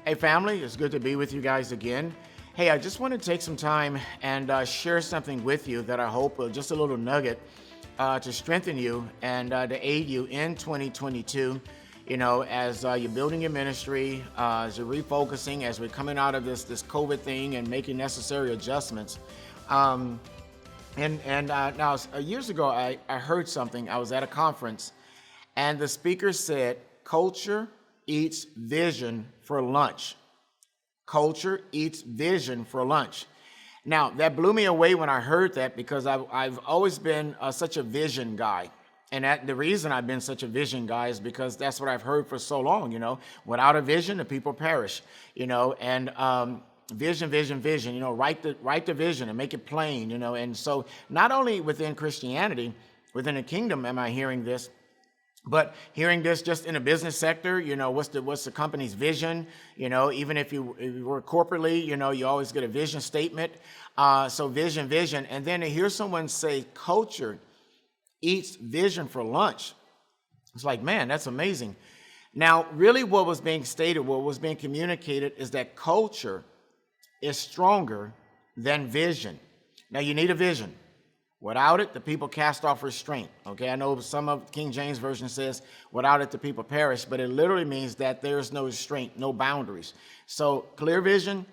Hey, family, it's good to be with you guys again. Hey, I just want to take some time and share something with you that I hope just a little nugget to strengthen you and to aid you in 2022. You know, as you're building your ministry, as you're refocusing, as we're coming out of this COVID thing and making necessary adjustments. Um, now, years ago, I heard something. I was at a conference, and the speaker said, "Culture eats vision for lunch." Culture eats vision for lunch. Now, that blew me away when I heard that because I've always been such a vision guy. And the reason I've been such a vision guy is because that's what I've heard for so long, Without a vision, the people perish, and vision, vision, vision, write the vision and make it plain, And so not only within Christianity, within the kingdom am I hearing this, but hearing this just in a business sector, what's the company's vision? Even if you work corporately, you always get a vision statement. So vision, vision. And then to hear someone say culture eats vision for lunch, it's like, man, that's amazing. Now, really what was being stated, what was being communicated is that culture is stronger than vision. Now, you need a vision. Without it, the people cast off restraint. Okay, I know some of King James Version says, without it, the people perish, but it literally means that there is no restraint, no boundaries. So clear vision,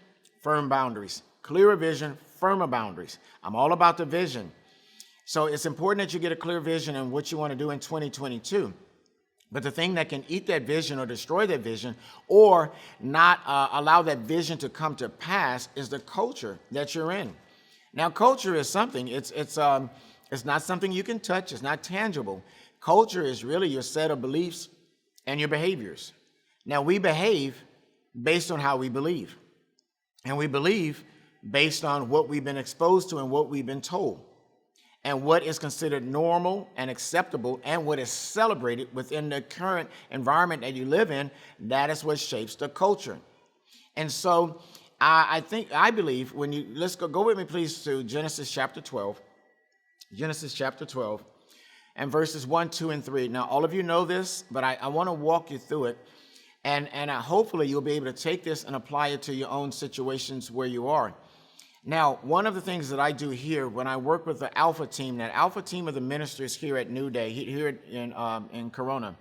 firm boundaries. Clearer vision, firmer boundaries. I'm all about the vision. So it's important that you get a clear vision on what you want to do in 2022. But the thing that can eat that vision or destroy that vision or not allow that vision to come to pass is the culture that you're in. Now, culture is something. It's not something you can touch. It's not tangible. Culture is really your set of beliefs and your behaviors. Now, we behave based on how we believe, and we believe based on what we've been exposed to and what we've been told, and what is considered normal and acceptable, and what is celebrated within the current environment that you live in. That is what shapes the culture, and so. I believe when let's go with me, please, to Genesis chapter 12. Genesis chapter 12 and verses 1, 2, and 3. Now, all of you know this, but I want to walk you through it. And hopefully you'll be able to take this and apply it to your own situations where you are. Now, one of the things that I do here when I work with the Alpha team, that Alpha team of the ministers here at New Day, here in Corona.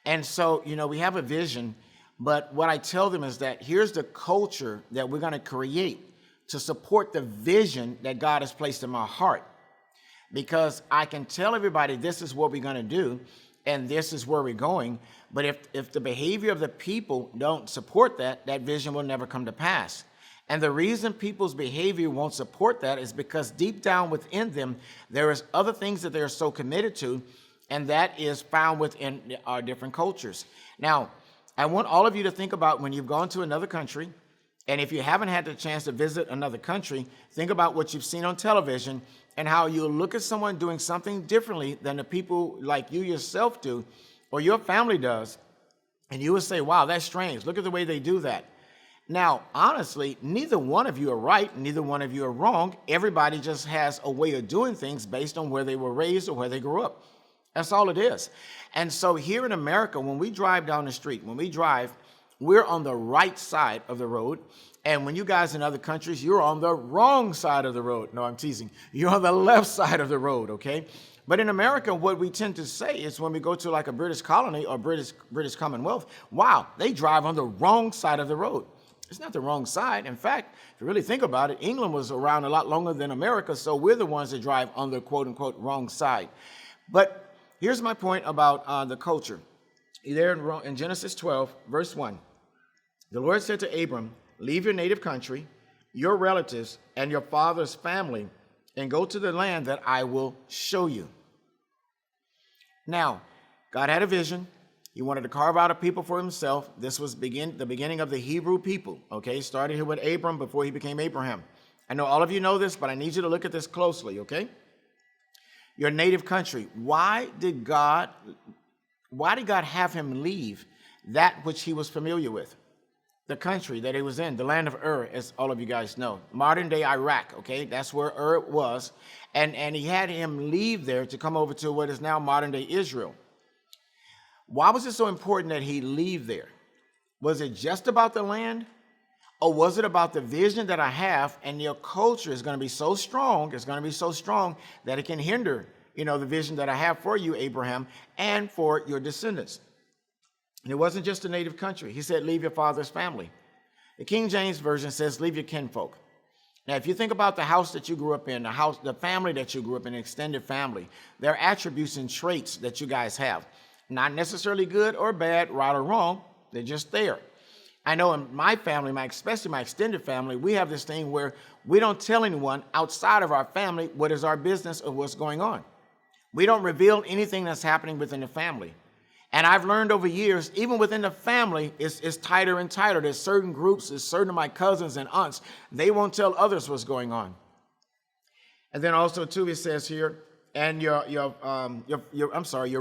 And so, we have a vision. But what I tell them is that here's the culture that we're going to create to support the vision that God has placed in my heart. Because I can tell everybody this is what we're going to do and this is where we're going. But if the behavior of the people don't support that, that vision will never come to pass. And the reason people's behavior won't support that is because deep down within them, there is other things that they're so committed to, and that is found within our different cultures. Now, I want all of you to think about when you've gone to another country, and if you haven't had the chance to visit another country, think about what you've seen on television and how you'll look at someone doing something differently than the people like you yourself do or your family does, and you will say, wow, that's strange. Look at the way they do that. Now, honestly, neither one of you are right, neither one of you are wrong. Everybody just has a way of doing things based on where they were raised or where they grew up. That's all it is. And so here in America, when we drive down the street, we're on the right side of the road. And when you guys in other countries, you're on the wrong side of the road. No, I'm teasing. You're on the left side of the road, okay? But in America, what we tend to say is when we go to like a British colony or British Commonwealth, wow, they drive on the wrong side of the road. It's not the wrong side. In fact, if you really think about it, England was around a lot longer than America, so we're the ones that drive on the quote-unquote wrong side. But here's my point about the culture. There in Genesis 12, verse 1, the Lord said to Abram, leave your native country, your relatives, and your father's family, and go to the land that I will show you. Now, God had a vision. He wanted to carve out a people for himself. This was the beginning of the Hebrew people, okay? Started here with Abram before he became Abraham. I know all of you know this, but I need you to look at this closely, okay? Your native country. Why did God have him leave that which he was familiar with? The country that he was in, the land of Ur, as all of you guys know. Modern day Iraq, okay? That's where Ur was. And he had him leave there to come over to what is now modern day Israel. Why was it so important that he leave there? Was it just about the land? Or was it about the vision that I have, and your culture is going to be so strong, it's going to be so strong that it can hinder, the vision that I have for you, Abraham, and for your descendants. And it wasn't just a native country. He said, leave your father's family. The King James Version says, leave your kinfolk. Now, if you think about the house that you grew up in, the family that you grew up in, an extended family, there are attributes and traits that you guys have. Not necessarily good or bad, right or wrong, they're just there. I know in my family, especially my extended family, we have this thing where we don't tell anyone outside of our family what is our business or what's going on. We don't reveal anything that's happening within the family. And I've learned over years, even within the family, it's tighter and tighter. There's certain groups, there's certain of my cousins and aunts, they won't tell others what's going on. And then also too, it says here, and your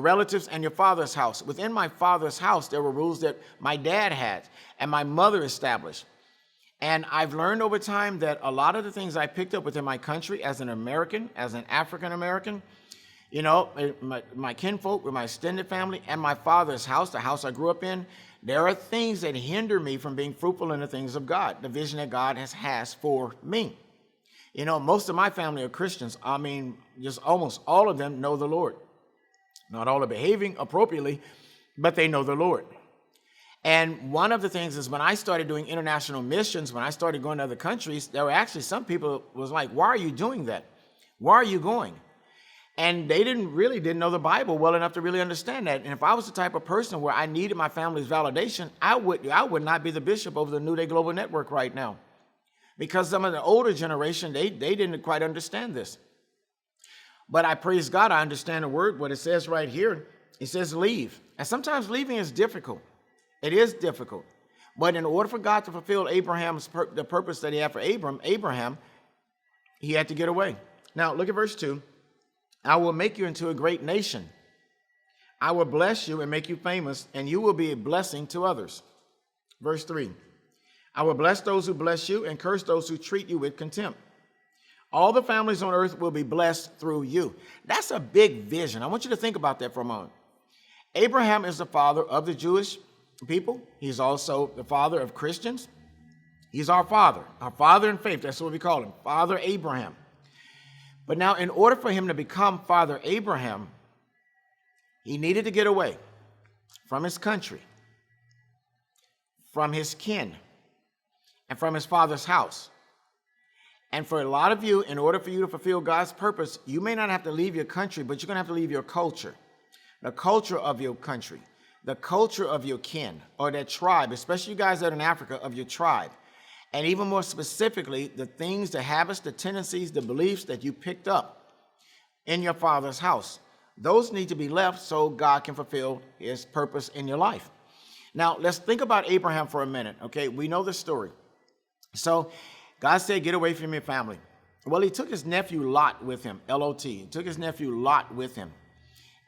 relatives and your father's house. Within my father's house, there were rules that my dad had and my mother established. And I've learned over time that a lot of the things I picked up within my country as an American, as an African American, my kinfolk with my extended family and my father's house, the house I grew up in, there are things that hinder me from being fruitful in the things of God, the vision that God has for me. Most of my family are Christians. Just almost all of them know the Lord. Not all are behaving appropriately, but they know the Lord. And one of the things is when I started doing international missions, when I started going to other countries, there were actually some people was like, why are you doing that? Why are you going? And they didn't know the Bible well enough to really understand that. And if I was the type of person where I needed my family's validation, I would not be the bishop over the New Day Global Network right now. Because some of the older generation, they didn't quite understand this. But I praise God, I understand the word, what it says right here. It says leave. And sometimes leaving is difficult. It is difficult. But in order for God to fulfill the purpose that he had for Abraham, he had to get away. Now, look at verse 2. I will make you into a great nation. I will bless you and make you famous, and you will be a blessing to others. Verse 3. I will bless those who bless you and curse those who treat you with contempt. All the families on earth will be blessed through you. That's a big vision. I want you to think about that for a moment. Abraham is the father of the Jewish people. He's also the father of Christians. He's our father in faith. That's what we call him, Father Abraham. But now, in order for him to become Father Abraham, he needed to get away from his country, from his kin, and from his father's house. And for a lot of you, in order for you to fulfill God's purpose, you may not have to leave your country, but you're going to have to leave your culture, the culture of your country, the culture of your kin or that tribe, especially you guys that are in Africa, of your tribe. And even more specifically, the things, the habits, the tendencies, the beliefs that you picked up in your father's house. Those need to be left so God can fulfill his purpose in your life. Now, let's think about Abraham for a minute, okay? We know the story. So God said, get away from your family. Well, he took his nephew Lot with him, L-O-T. He took his nephew Lot with him.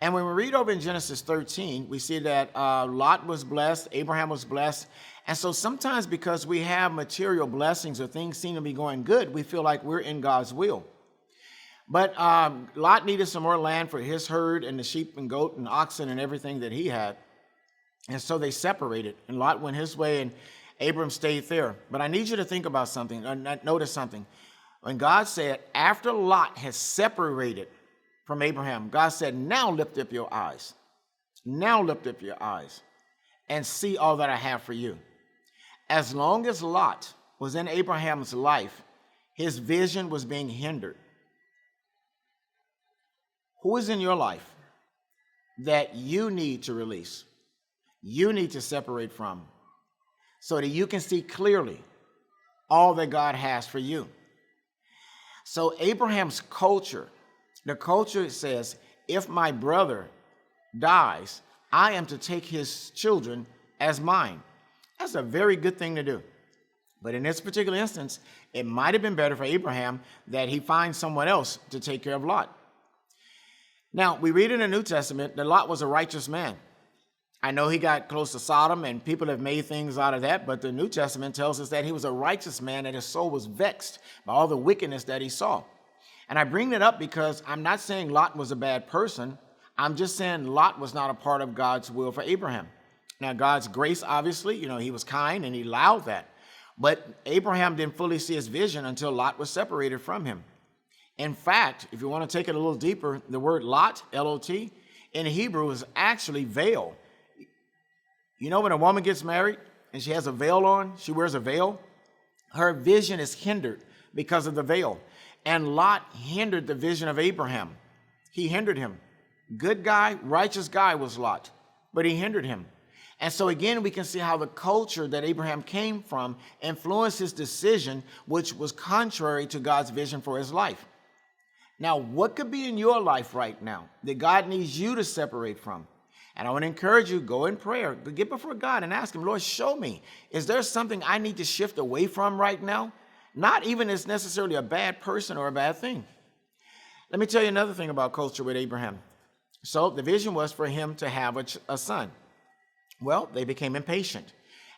And when we read over in Genesis 13, we see that Lot was blessed, Abraham was blessed. And so sometimes because we have material blessings or things seem to be going good, we feel like we're in God's will. But Lot needed some more land for his herd and the sheep and goat and oxen and everything that he had. And so they separated, and Lot went his way and Abram stayed there. But I need you to think about something, notice something. When God said, after Lot has separated from Abraham, God said, now lift up your eyes. Now lift up your eyes and see all that I have for you. As long as Lot was in Abraham's life, his vision was being hindered. Who is in your life that you need to release? You need to separate from so that you can see clearly all that God has for you. So Abraham's culture, the culture says, if my brother dies, I am to take his children as mine. That's a very good thing to do. But in this particular instance, it might have been better for Abraham that he find someone else to take care of Lot. Now, we read in the New Testament that Lot was a righteous man. I know he got close to Sodom and people have made things out of that, but the New Testament tells us that he was a righteous man and his soul was vexed by all the wickedness that he saw. And I bring that up because I'm not saying Lot was a bad person. I'm just saying Lot was not a part of God's will for Abraham. Now, God's grace, obviously, he was kind and he allowed that. But Abraham didn't fully see his vision until Lot was separated from him. In fact, if you want to take it a little deeper, the word Lot, L-O-T, in Hebrew is actually veil. When a woman gets married and she has a veil on, she wears a veil, her vision is hindered because of the veil. And Lot hindered the vision of Abraham. He hindered him. Good guy, righteous guy was Lot, but he hindered him. And so again, we can see how the culture that Abraham came from influenced his decision, which was contrary to God's vision for his life. Now, what could be in your life right now that God needs you to separate from? And I want to encourage you, go in prayer, get before God and ask him, Lord, show me, is there something I need to shift away from right now? Not even as necessarily a bad person or a bad thing. Let me tell you another thing about culture with Abraham. So the vision was for him to have a son. Well, they became impatient.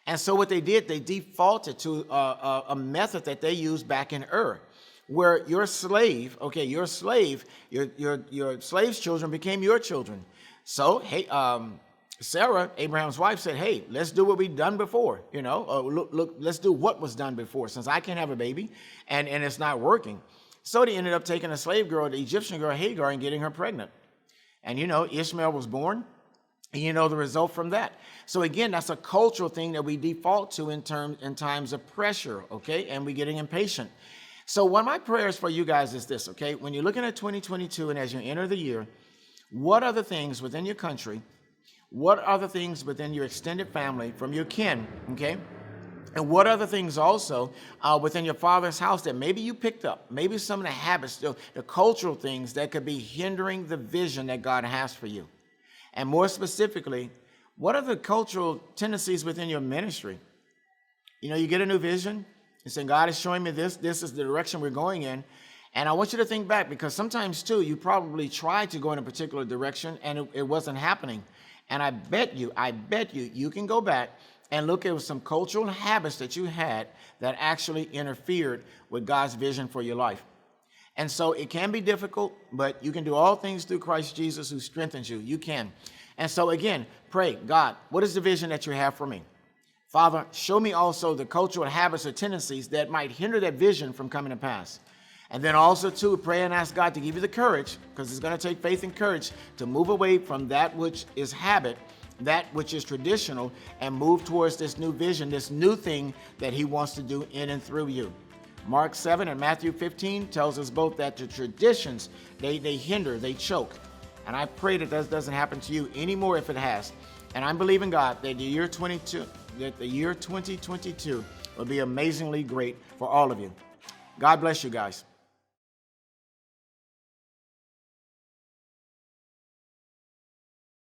And so what they did, they defaulted to a method that they used back in Ur, where your slave's children became your children. So, hey, Sarah, Abraham's wife, said, hey, let's do what we've done before. Look, let's do what was done before, since I can't have a baby and it's not working. So they ended up taking a slave girl, the Egyptian girl Hagar, and getting her pregnant. And, Ishmael was born. And the result from that. So again, that's a cultural thing that we default to in times of pressure, okay? And we're getting impatient. So one of my prayers for you guys is this, okay? When you're looking at 2022 and as you enter the year, what are the things within your country? What are the things within your extended family from your kin, okay? And what are the things also within your father's house that maybe you picked up? Maybe some of the habits, the cultural things that could be hindering the vision that God has for you. And more specifically, what are the cultural tendencies within your ministry? You get a new vision. You say, God is showing me this. This is the direction we're going in. And I want you to think back, because sometimes, too, you probably tried to go in a particular direction and it wasn't happening. And I bet you, you can go back and look at some cultural habits that you had that actually interfered with God's vision for your life. And so it can be difficult, but you can do all things through Christ Jesus who strengthens you. You can. And so again, pray, God, what is the vision that you have for me? Father, show me also the cultural habits or tendencies that might hinder that vision from coming to pass. And then also, too, pray and ask God to give you the courage, because it's going to take faith and courage to move away from that which is habit, that which is traditional, and move towards this new vision, this new thing that he wants to do in and through you. Mark 7 and Matthew 15 tells us both that the traditions, they hinder, they choke. And I pray that that doesn't happen to you anymore if it has. And I'm believing God that the year 2022 will be amazingly great for all of you. God bless you guys.